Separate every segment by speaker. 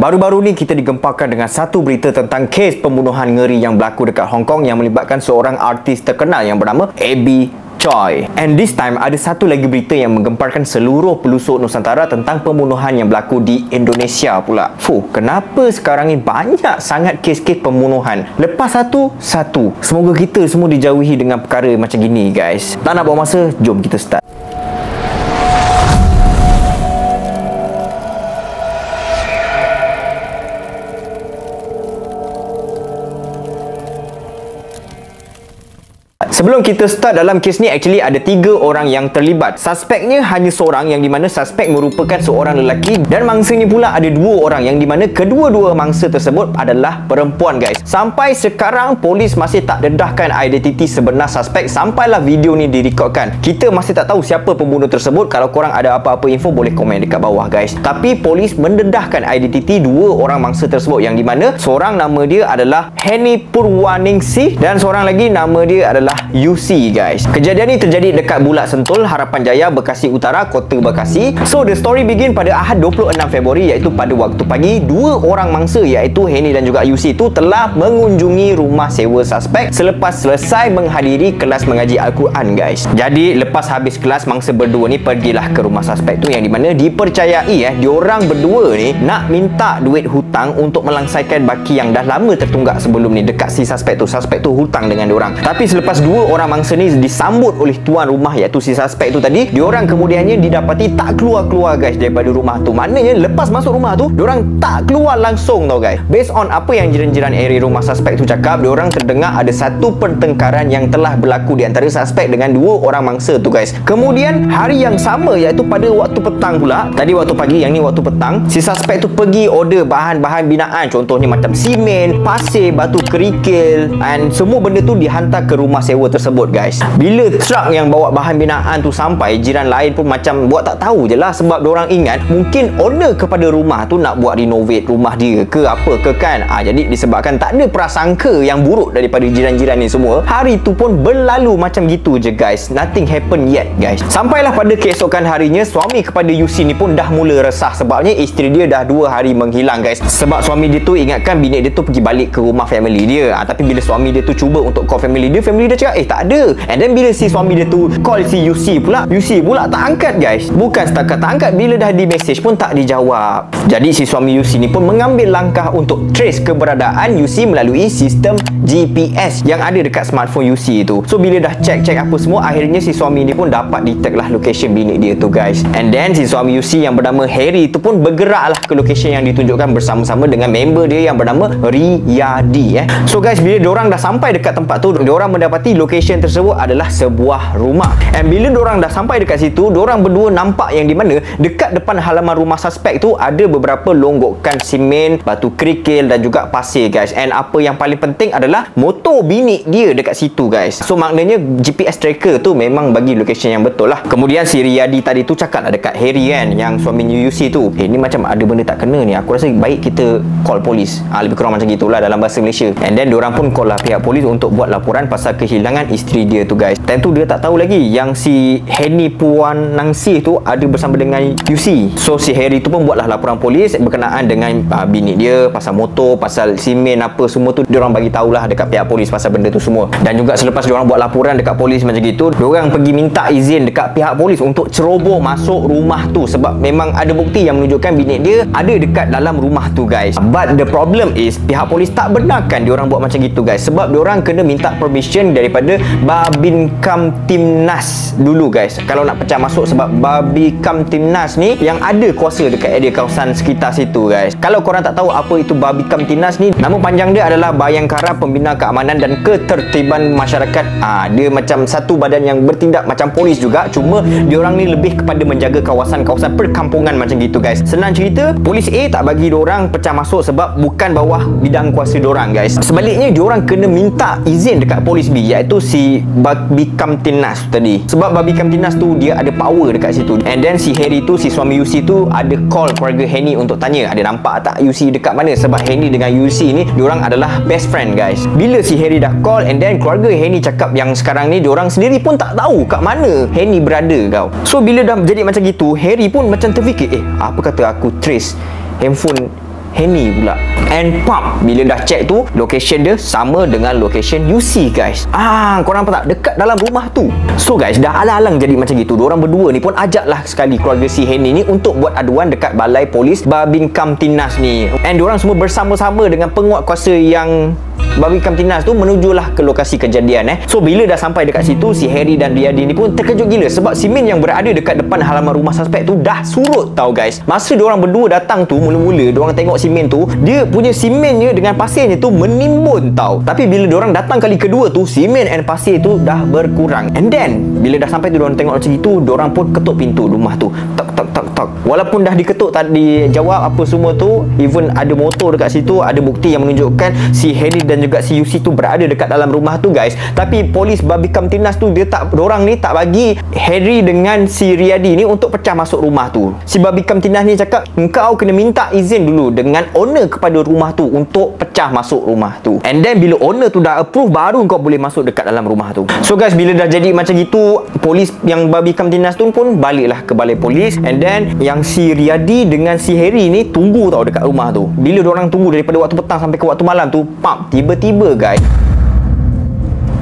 Speaker 1: Baru-baru ni kita digemparkan dengan satu berita tentang kes pembunuhan ngeri yang berlaku dekat Hong Kong yang melibatkan seorang artis terkenal yang bernama Abby Choi. And this time ada satu lagi berita yang menggemparkan seluruh pelosok Nusantara tentang pembunuhan yang berlaku di Indonesia pula. Kenapa sekarang ni banyak sangat kes-kes pembunuhan? Lepas satu. Semoga kita semua dijauhi dengan perkara macam gini, guys. Tak nak buang masa, jom kita start. Sebelum kita start dalam kes ni, actually ada 3 orang yang terlibat. Suspeknya hanya seorang, yang di mana suspek merupakan seorang lelaki, dan mangsanya pula ada 2 orang yang di mana kedua-dua mangsa tersebut adalah perempuan, guys. Sampai sekarang polis masih tak dedahkan identiti sebenar suspek sampailah video ni direkodkan. Kita masih tak tahu siapa pembunuh tersebut. Kalau korang ada apa-apa info boleh komen dekat bawah, guys. Tapi polis mendedahkan identiti 2 orang mangsa tersebut, yang di mana seorang nama dia adalah Henny Purwaningsih dan seorang lagi nama dia adalah UC, guys. Kejadian ni terjadi dekat Bulak Sentul, Harapan Jaya, Bekasi Utara, Kota Bekasi. So the story begin pada Ahad 26 Februari, iaitu pada waktu pagi. 2 orang mangsa iaitu Henny dan juga UC itu telah mengunjungi rumah sewa suspek selepas selesai menghadiri kelas mengaji Al-Quran, guys. Jadi lepas habis kelas, mangsa berdua ni pergilah ke rumah suspek tu, yang di mana dipercayai diorang berdua ni nak minta duit hutang untuk melangsaikan baki yang dah lama tertunggak sebelum ni dekat si suspek tu. Suspek tu hutang dengan diorang. Tapi selepas 2 orang mangsa ni disambut oleh tuan rumah iaitu si suspek tu tadi, diorang kemudiannya didapati tak keluar-keluar, guys, daripada rumah tu. Maknanya lepas masuk rumah tu, diorang tak keluar langsung tau, guys. Based on apa yang jiran-jiran area rumah suspek tu cakap, diorang terdengar ada satu pertengkaran yang telah berlaku di antara suspek dengan 2 orang mangsa tu, guys. Kemudian hari yang sama iaitu pada waktu petang pula, tadi waktu pagi, yang ni waktu petang, si suspek tu pergi order bahan-bahan binaan, contohnya macam simen, pasir, batu kerikil, and semua benda tu dihantar ke rumah sewa tersebut, guys. Bila truk yang bawa bahan binaan tu sampai, jiran lain pun macam buat tak tahu je lah, sebab diorang ingat mungkin owner kepada rumah tu nak buat renovate rumah dia ke apa ke kan. Jadi disebabkan tak ada prasangka yang buruk daripada jiran-jiran ni semua, hari tu pun berlalu macam gitu je, guys. Nothing happen yet, guys. Sampailah pada keesokan harinya, suami kepada UC ni pun dah mula resah sebabnya isteri dia dah 2 hari menghilang, guys. Sebab suami dia tu ingatkan bini dia tu pergi balik ke rumah family dia. Tapi bila suami dia tu cuba untuk call family dia cakap tak ada. And then bila si suami dia tu call si UC pula tak angkat, guys. Bukan setakat tak angkat, bila dah di message pun tak dijawab. Jadi si suami UC ni pun mengambil langkah untuk trace keberadaan UC melalui sistem GPS yang ada dekat smartphone UC tu. So bila dah check apa semua, akhirnya si suami ni pun dapat detect lah location bini dia tu, guys. And then si suami UC yang bernama Harry tu pun bergerak lah ke location yang ditunjukkan bersama-sama dengan member dia yang bernama Riyadi. So guys, bila diorang dah sampai dekat tempat tu, diorang mendapati location tersebut adalah sebuah rumah. And bila diorang dah sampai dekat situ, diorang berdua nampak yang di mana dekat depan halaman rumah suspek tu ada beberapa longgokan simen, batu kerikil dan juga pasir, guys. And apa yang paling penting adalah motor bini dia dekat situ, guys. So maknanya GPS tracker tu memang bagi location yang betul lah. Kemudian si Riyadi tadi tu cakap lah dekat Harry kan, yang suami UC tu, ni macam ada benda tak kena ni, aku rasa baik kita call polis. Lebih kurang macam gitulah dalam bahasa Malaysia. And then diorang pun call lah pihak polis untuk buat laporan pasal kehilangan isteri dia tu, guys. Time tu dia tak tahu lagi yang si Henny Purwaningsih tu ada bersama dengan UC. So si Harry tu pun buatlah laporan polis berkenaan dengan bini dia, pasal motor, pasal simen apa semua tu, diorang bagi tahulah dekat pihak polis pasal benda tu semua. Dan juga selepas diorang buat laporan dekat polis macam gitu, diorang pergi minta izin dekat pihak polis untuk ceroboh masuk rumah tu, sebab memang ada bukti yang menunjukkan bini dia ada dekat dalam rumah tu, guys. But the problem is pihak polis tak benarkan diorang buat macam gitu, guys, sebab diorang kena minta permission daripada Babin Kamtimnas dulu, guys, kalau nak pecah masuk. Sebab Babin Kamtimnas ni yang ada kuasa dekat area kawasan sekitar situ, guys. Kalau korang tak tahu apa itu Babin Kamtimnas ni, nama panjang dia adalah Bayangkara Pembina Keamanan dan Ketertiban Masyarakat. Dia macam satu badan yang bertindak macam polis juga, cuma diorang ni lebih kepada menjaga kawasan-kawasan perkampungan macam gitu, guys. Senang cerita, polis A tak bagi diorang pecah masuk sebab bukan bawah bidang kuasa diorang, guys. Sebaliknya diorang kena minta izin dekat polis B, iaitu si Babin Kamtimnas tadi. Sebab Babin Kamtimnas tu dia ada power dekat situ. And then si Harry tu, si suami UC tu, ada call keluarga Henny untuk tanya ada nampak tak UC dekat mana. Sebab Henny dengan UC ni diorang adalah best friend, guys. Bila si Harry dah call, and then keluarga Henny cakap yang sekarang ni diorang sendiri pun tak tahu kat mana Henny berada, kau. So bila dah jadi macam gitu, Harry pun macam terfikir, apa kata aku trace handphone Henny pula. And pump, bila dah check tu, location dia sama dengan location UC guys. Korang nampak tak? Dekat dalam rumah tu. So guys, dah alang-alang jadi macam gitu. Diorang berdua ni pun ajaklah sekali keluarga si Henny ni untuk buat aduan dekat balai polis Babin Kamtinas ni. And diorang semua bersama-sama dengan penguat kuasa yang Babin Kamtinas tu menujulah ke lokasi kejadian. So bila dah sampai dekat situ, si Harry dan Riyadi ni pun terkejut gila sebab simen yang berada dekat depan halaman rumah suspek tu dah surut tau guys. Masa diorang berdua datang tu, mula-mula diorang tengok simen tu, dia punya simennya dengan pasirnya tu menimbun tau. Tapi bila diorang datang kali kedua tu, simen and pasir tu dah berkurang. And then bila dah sampai tu, diorang tengok macam itu, diorang pun ketuk pintu rumah tu. Tak. Walaupun dah diketuk, tak dijawab apa semua tu, even ada motor dekat situ, ada bukti yang menunjukkan si Harry dan juga si UC tu berada dekat dalam rumah tu guys. Tapi polis Babin Kamtinas tu, diorang ni tak bagi Harry dengan si Riyadi ni untuk pecah masuk rumah tu. Si Babin Kamtinas ni cakap, engkau kena minta izin dulu dengan owner kepada rumah tu untuk pecah masuk rumah tu. And then bila owner tu dah approve, baru kau boleh masuk dekat dalam rumah tu. So guys, bila dah jadi macam gitu, polis yang Babin Kamtinas tu pun baliklah ke balai polis. And then yang si Riyadi dengan si Harry ni tunggu tau dekat rumah tu. Bila diorang tunggu daripada waktu petang sampai ke waktu malam tu, tiba-tiba guys,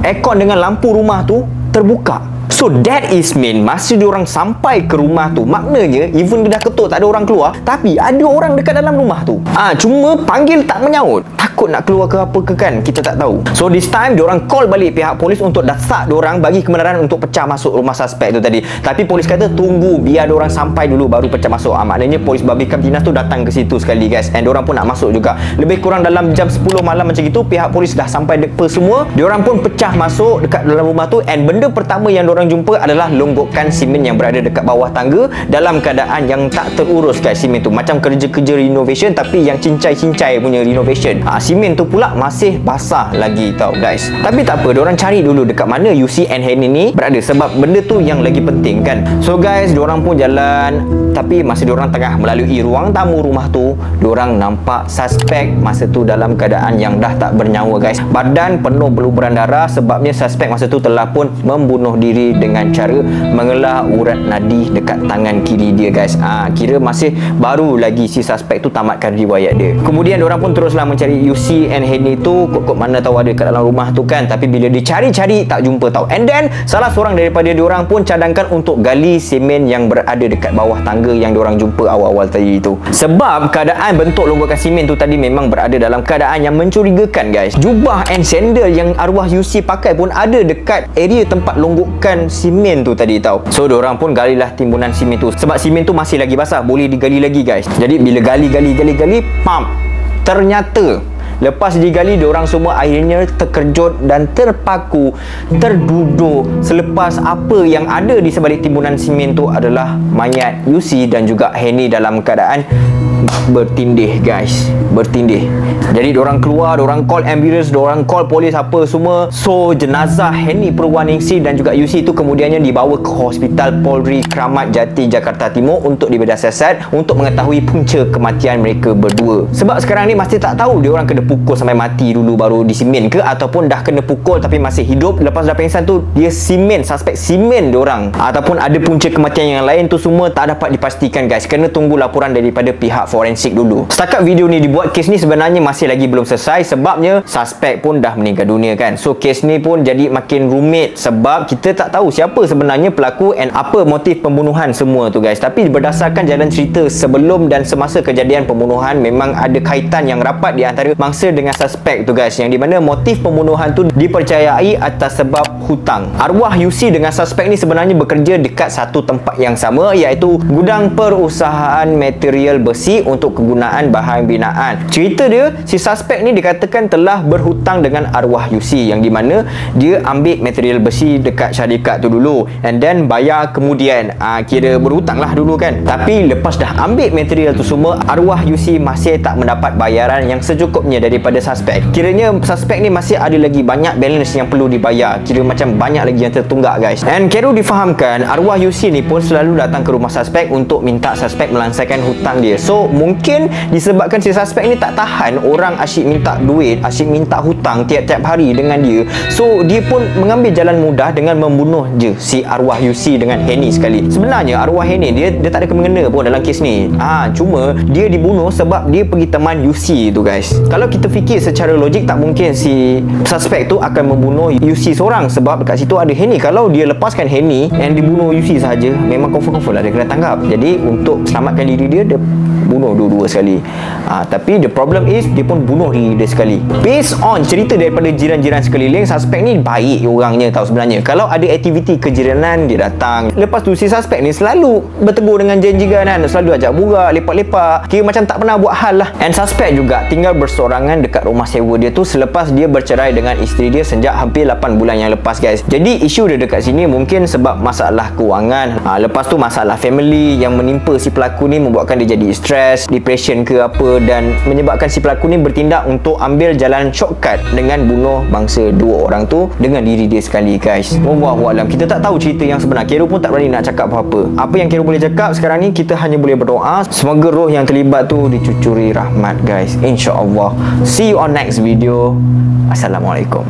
Speaker 1: aircon dengan lampu rumah tu terbuka. So that is mean masa diorang sampai ke rumah tu, maknanya even dia dah ketuk tak ada orang keluar, tapi ada orang dekat dalam rumah tu. Cuma panggil tak menyaut. Takut nak keluar ke apa ke kan, kita tak tahu. So this time diorang call balik pihak polis untuk dasar diorang bagi kebenaran untuk pecah masuk rumah suspek tu tadi. Tapi polis kata tunggu biar diorang sampai dulu baru pecah masuk. Maknanya polis Babin Kamtinas tu datang ke situ sekali guys. And diorang pun nak masuk juga. Lebih kurang dalam jam 10 malam macam gitu, pihak polis dah sampai dekat semua. Diorang pun pecah masuk dekat dalam rumah tu. And benda pertama yang diorang jumpa adalah longgokan simen yang berada dekat bawah tangga dalam keadaan yang tak terurus guys. Simen tu macam kerja-kerja renovation, tapi yang cincai-cincai punya renovation. Simen tu pula masih basah lagi tau guys. Tapi tak apa, diorang cari dulu dekat mana UC and Henny ni berada, sebab benda tu yang lagi penting kan. So guys, diorang pun jalan. Tapi masa diorang tengah melalui ruang tamu rumah tu, diorang nampak suspek masa tu dalam keadaan yang dah tak bernyawa guys. Badan penuh beluberan darah, sebabnya suspek masa tu telah pun membunuh diri dengan cara mengelah urat nadi dekat tangan kiri dia guys. Kira masih baru lagi si suspek tu tamatkan riwayat dia. Kemudian diorang pun teruslah mencari UC and Henny tu, kok mana tahu ada kat dalam rumah tu kan. Tapi bila dicari-cari tak jumpa tau. And then salah seorang daripada diorang pun cadangkan untuk gali semen yang berada dekat bawah tangga yang diorang jumpa awal-awal tadi tu. Sebab keadaan bentuk longgokan semen tu tadi memang berada dalam keadaan yang mencurigakan guys. Jubah and sandal yang arwah UC pakai pun ada dekat area tempat longgokan semen tu tadi tau. So diorang pun galilah timbunan semen tu, sebab semen tu masih lagi basah, boleh digali lagi guys. Jadi bila gali, ternyata lepas digali, diorang semua akhirnya terkejut dan terpaku, terduduk selepas apa yang ada di sebalik timbunan semen tu adalah mayat UC dan juga Henny dalam keadaan bertindih guys, bertindih. Jadi diorang keluar, diorang call ambulance, diorang call polis apa semua. So jenazah Henny Purwaningsih dan juga UC itu kemudiannya dibawa ke Hospital Polri Kramat Jati Jakarta Timur untuk dibedah siasat untuk mengetahui punca kematian mereka berdua. Sebab sekarang ni masih tak tahu diorang kena pukul sampai mati dulu baru disimen ke, ataupun dah kena pukul tapi masih hidup, lepas dah pingsan tu dia simen, suspek simen diorang, ataupun ada punca kematian yang lain tu, semua tak dapat dipastikan guys. Kena tunggu laporan daripada pihak forensik dulu. Setakat video ni dibuat, kes ni sebenarnya masih lagi belum selesai, sebabnya suspek pun dah meninggal dunia kan. So kes ni pun jadi makin rumit sebab kita tak tahu siapa sebenarnya pelaku and apa motif pembunuhan semua tu guys. Tapi berdasarkan jalan cerita sebelum dan semasa kejadian pembunuhan, memang ada kaitan yang rapat di antara mangsa dengan suspek tu guys, yang di mana motif pembunuhan tu dipercayai atas sebab hutang. Arwah UC dengan suspek ni sebenarnya bekerja dekat satu tempat yang sama, iaitu gudang perusahaan material besi untuk kegunaan bahan binaan. Cerita dia, si suspek ni dikatakan telah berhutang dengan arwah UC, yang di mana dia ambil material besi dekat syarikat tu dulu and then bayar kemudian. Kira berhutang lah dulu kan. Tapi lepas dah ambil material tu semua, arwah UC masih tak mendapat bayaran yang secukupnya daripada suspek. Kiranya suspek ni masih ada lagi banyak balance yang perlu dibayar. Kira macam banyak lagi yang tertunggak guys. And perlu difahamkan, arwah UC ni pun selalu datang ke rumah suspek untuk minta suspek melansaikan hutang dia. So mungkin disebabkan si suspek ni tak tahan orang asyik minta duit, asyik minta hutang tiap-tiap hari dengan dia. So dia pun mengambil jalan mudah dengan membunuh je si arwah Yusi dengan Henny sekali. Sebenarnya arwah Henny dia tak ada kena-mengena pun dalam kes ni. Cuma dia dibunuh sebab dia pergi teman Yusi tu guys. Kalau kita fikir secara logik, tak mungkin si suspek tu akan membunuh Yusi seorang sebab dekat situ ada Henny. Kalau dia lepaskan Henny yang dibunuh Yusi saja, memang confirm lah dia kena tangkap. Jadi untuk selamatkan diri dia, dia bunuh dua-dua sekali. Tapi the problem is dia pun bunuh diri dia sekali. Based on cerita daripada jiran-jiran sekeliling, suspek ni baik orangnya tahu sebenarnya. Kalau ada aktiviti kejiranan, dia datang. Lepas tu si suspek ni selalu bertegur dengan janjikan kan, selalu ajak borak, lepak-lepak, kira macam tak pernah buat hal lah. And suspek juga tinggal bersorangan dekat rumah sewa dia tu selepas dia bercerai dengan isteri dia sejak hampir 8 bulan yang lepas guys. Jadi isu dia dekat sini mungkin sebab masalah kewangan, lepas tu masalah family yang menimpa si pelaku ni membuatkan dia jadi stres, depression ke apa, dan menyebabkan si pelaku ni bertindak untuk ambil jalan shortcut dengan bunuh bangsa dua orang tu dengan diri dia sekali guys. Wallahualam, kita tak tahu cerita yang sebenar. Kero pun tak berani nak cakap apa-apa. Apa yang Kero boleh cakap sekarang ni, kita hanya boleh berdoa semoga roh yang terlibat tu dicucuri rahmat guys, insya-Allah. See you on next video. Assalamualaikum.